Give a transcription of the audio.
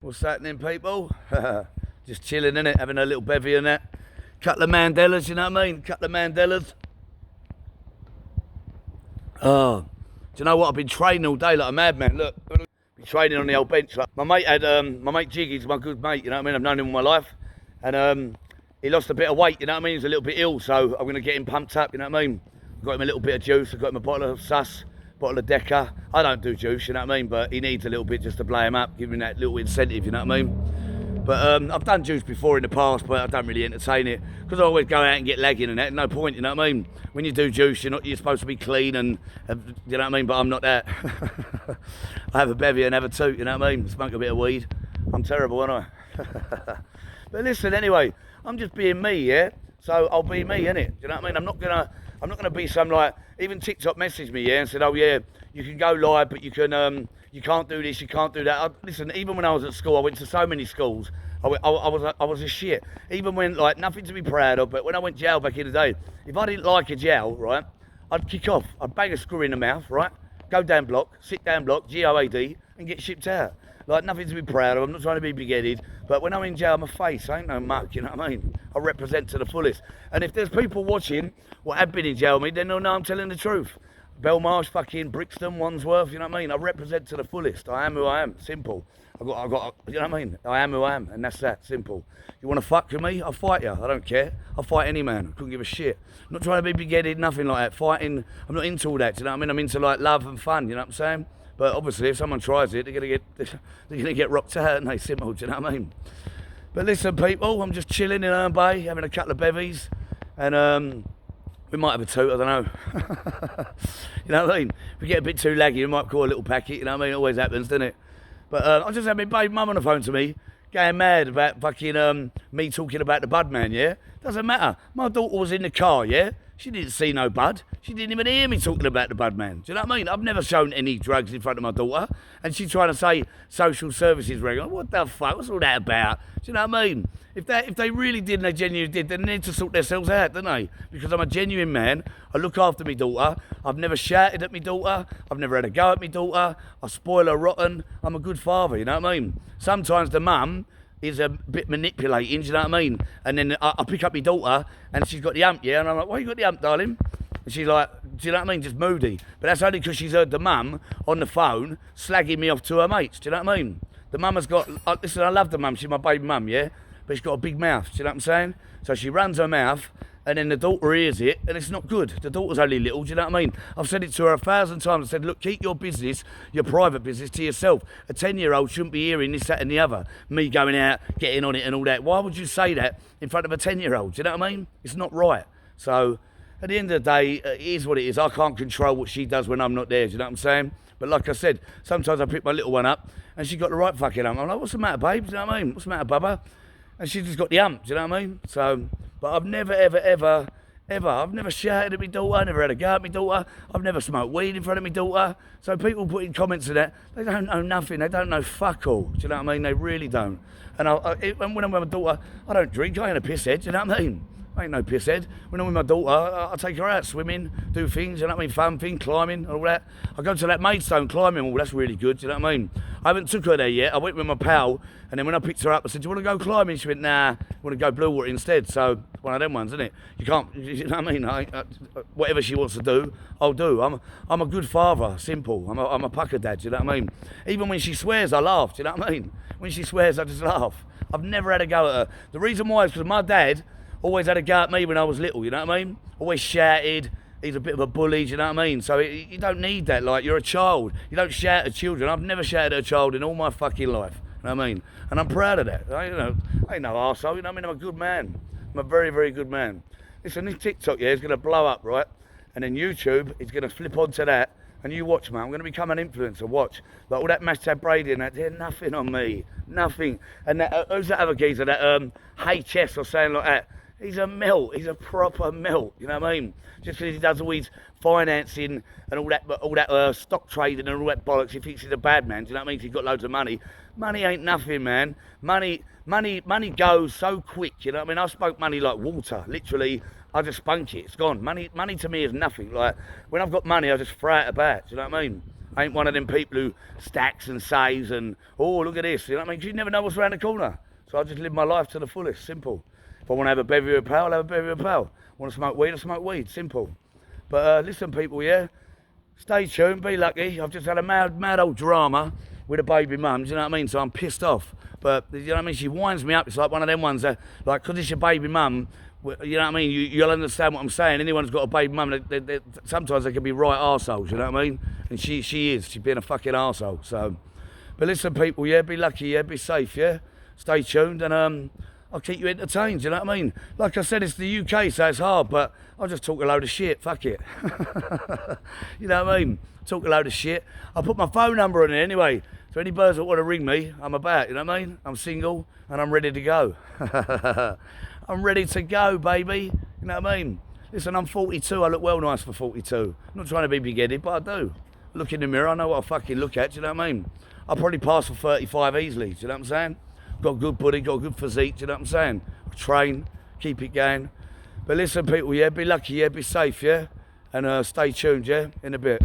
What's happening, people? Just chilling, innit? Having a little bevy and that. Couple of Mandelas, you know what I mean? Couple of Mandelas. Oh, do you know what? I've been training all day like a madman. Look, been training on the old bench. Like, my mate Jiggy's my good mate, you know what I mean? I've known him all my life. And he lost a bit of weight, you know what I mean? He's a little bit ill, so I'm going to get him pumped up, you know what I mean? I've got him a little bit of juice. I've got him a bottle of sus, bottle of Deca. I don't do juice, you know what I mean? But he needs a little bit just to blow him up, give him that little incentive, you know what I mean? But I've done juice before in the past, but I don't really entertain it because I always go out and get lagging and that. No point, you know what I mean? When you do juice, you're supposed to be clean and you know what I mean. But I'm not that. I have a bevy and have a toot, you know what I mean? Smoke a bit of weed. I'm terrible, aren't I? But listen, anyway, I'm just being me, yeah. So I'll be me, innit? You know what I mean? I'm not gonna be some like. Even TikTok messaged me, yeah, and said, oh yeah, you can go live, but you can't do this, you can't do that. Listen, even when I was at school, I went to so many schools. I was a shit. Even when, like, nothing to be proud of, but when I went jail back in the day, if I didn't like a jail, right, I'd kick off. I'd bang a screw in the mouth, right, go down block, sit down block, GOAD, and get shipped out. Like, nothing to be proud of. I'm not trying to be big-headed, but when I'm in jail, I'm a face. I ain't no muck, you know what I mean? I represent to the fullest. And if there's people watching what have been in jail with me, then they'll know I'm telling the truth. Belmarsh, fucking Brixton, Wandsworth, you know what I mean? I represent to the fullest. I am who I am. Simple. I got, you know what I mean? I am who I am, and that's that. Simple. You want to fuck with me? I'll fight you. I don't care. I'll fight any man. I couldn't give a shit. I'm not trying to be big-headed, nothing like that. Fighting, I'm not into all that, you know what I mean? I'm into, like, love and fun, you know what I'm saying? But obviously, if someone tries it, they're gonna get rocked out, and they simple. Do you know what I mean? But listen, people, I'm just chilling in Herne Bay, having a couple of bevies, and we might have a toot. I don't know. You know what I mean? If we get a bit too laggy, we might call a little packet. You know what I mean? It always happens, doesn't it? But I just had my baby mum on the phone to me, going mad about fucking me talking about the bud man. Yeah, doesn't matter. My daughter was in the car. Yeah. She didn't see no bud. She didn't even hear me talking about the bud man. Do you know what I mean? I've never shown any drugs in front of my daughter. And she's trying to say social services regular. What the fuck? What's all that about? Do you know what I mean? If they really did and they genuinely did, then they need to sort themselves out, don't they? Because I'm a genuine man. I look after my daughter. I've never shouted at my daughter. I've never had a go at my daughter. I spoil her rotten. I'm a good father, you know what I mean? Sometimes the mum is a bit manipulating, do you know what I mean? And then I pick up my daughter and she's got the hump, yeah? And I'm like, why you got the hump, darling? And she's like, do you know what I mean? Just moody. But that's only because she's heard the mum on the phone slagging me off to her mates, do you know what I mean? The mum has got, listen, I love the mum, she's my baby mum, yeah? But she's got a big mouth, do you know what I'm saying? So she runs her mouth, and then the daughter hears it, and it's not good. The daughter's only little, do you know what I mean? I've said it to her 1,000 times. I said, look, keep your business, your private business, to yourself. A 10-year-old shouldn't be hearing this, that, and the other. Me going out, getting on it and all that. Why would you say that in front of a 10-year-old? Do you know what I mean? It's not right. So, at the end of the day, it is what it is. I can't control what she does when I'm not there, do you know what I'm saying? But like I said, sometimes I pick my little one up, and she got the right fucking hump. I'm like, what's the matter, babe? Do you know what I mean? What's the matter, bubba? And she just got the hump, do you know what I mean? So, but I've never, ever, I've never shouted at my daughter, never had a go at my daughter, I've never smoked weed in front of my daughter. So people putting comments to that, they don't know nothing, they don't know fuck all, do you know what I mean? They really don't. And when I'm with my daughter, I don't drink, I ain't a pisshead, do you know what I mean? I ain't no pisshead. When I'm with my daughter, I take her out swimming, do things, you know what I mean? Fun thing, climbing, all that. I go to that Maidstone climbing wall, that's really good, do you know what I mean? I haven't took her there yet. I went with my pal, and then when I picked her up, I said, do you want to go climbing? She went, nah, I want to go blue water instead. So, one of them ones, isn't it? You can't, you know what I mean? Whatever she wants to do, I'll do. I'm a good father, simple. I'm a pucker dad, do you know what I mean? Even when she swears, I laugh, do you know what I mean? When she swears, I just laugh. I've never had a go at her. The reason why is because my dad always had a go at me when I was little, you know what I mean? Always shouted. He's a bit of a bully, do you know what I mean? So you don't need that, like, you're a child. You don't shout at children. I've never shouted at a child in all my fucking life, you know what I mean? And I'm proud of that. I ain't no arsehole, you know what I mean? I'm a good man. I'm a very, very good man. Listen, this TikTok, yeah, is going to blow up, right? And then YouTube is going to flip onto that. And you watch, man, I'm going to become an influencer, watch. Like all that Mashtab Brady and that, they're nothing on me. Nothing. And that, who's that other geezer, that HS or something like that? He's a melt. He's a proper melt. You know what I mean? Just because he does all his financing and all that stock trading and all that bollocks, he thinks he's a bad man. Do you know what I mean? He's got loads of money. Money ain't nothing, man. Money goes so quick. You know what I mean? I spoke money like water. Literally, I just spunk it. It's gone. Money to me is nothing. Like when I've got money, I just throw it about. Do you know what I mean? I ain't one of them people who stacks and saves and, oh, look at this. You know what I mean? 'Cause you never know what's around the corner. So I just live my life to the fullest. Simple. If I want to have a bevy with a pal, I'll have a bevy with a pal. Want to smoke weed, I'll smoke weed. Simple. But listen, people, yeah? Stay tuned, be lucky. I've just had a mad old drama with a baby mum, do you know what I mean? So I'm pissed off. But, you know what I mean? She winds me up. It's like one of them ones that, like, because it's your baby mum, you know what I mean? You'll understand what I'm saying. Anyone who's got a baby mum, sometimes they can be right arseholes, you know what I mean? And she is. She's being a fucking arsehole. So, but listen, people, yeah? Be lucky, yeah? Be safe, yeah? Stay tuned and, I'll keep you entertained, you know what I mean? Like I said, it's the UK, so it's hard, but I'll just talk a load of shit, fuck it. You know what I mean? Talk a load of shit. I'll put my phone number in there anyway, so any birds that want to ring me, I'm about, you know what I mean? I'm single, and I'm ready to go. I'm ready to go, baby. You know what I mean? Listen, I'm 42, I look well nice for 42. I'm not trying to be big-headed, but I do. Look in the mirror, I know what I fucking look at, do you know what I mean? I'll probably pass for 35 easily, do you know what I'm saying? Got a good body, got a good physique, do you know what I'm saying? Train, keep it going. But listen, people, yeah, be lucky, yeah, be safe, yeah? And stay tuned, yeah, in a bit.